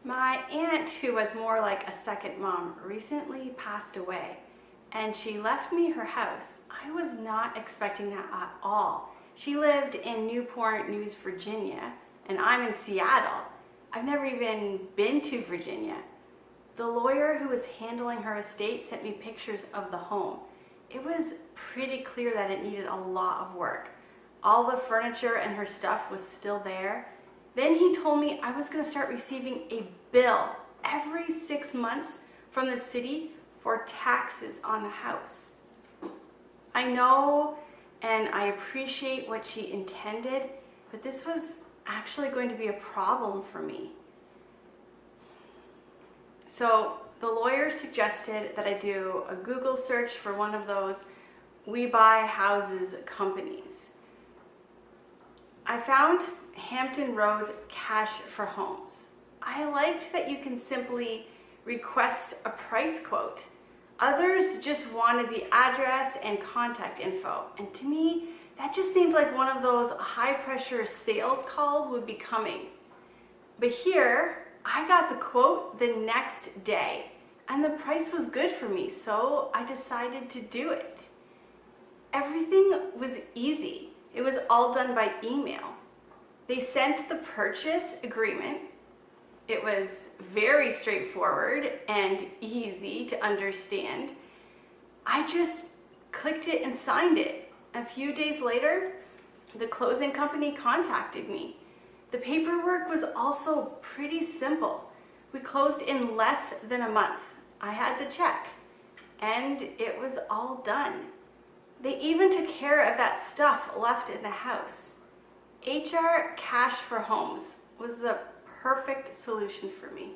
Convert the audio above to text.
My aunt, who was more like a second mom, recently passed away, and she left me her house. I was not expecting that at all. She lived in Newport News, Virginia, and I'm in Seattle. I've never even been to Virginia. The lawyer who was handling her estate sent me pictures of the home. It was pretty clear that it needed a lot of work. All the furniture and her stuff was still there. Then he told me I was going to start receiving a bill every 6 months from the city for taxes on the house. I know and I appreciate what she intended, but this was actually going to be a problem for me. So the lawyer suggested that I do a Google search for one of those We Buy Houses companies. I found Hampton Road's Cash for Homes. I liked that you can simply request a price quote. Others just wanted the address and contact info, and to me, that just seemed like one of those high-pressure sales calls would be coming. But here, I got the quote the next day, and the price was good for me, so I decided to do it. Everything was easy. It was all done by email. They sent the purchase agreement. It was very straightforward and easy to understand. I just clicked it and signed it. A few days later, the closing company contacted me. The paperwork was also pretty simple. We closed in less than a month. I had the check, and it was all done. They even took care of that stuff left in the house. HR Cash for Homes was the perfect solution for me.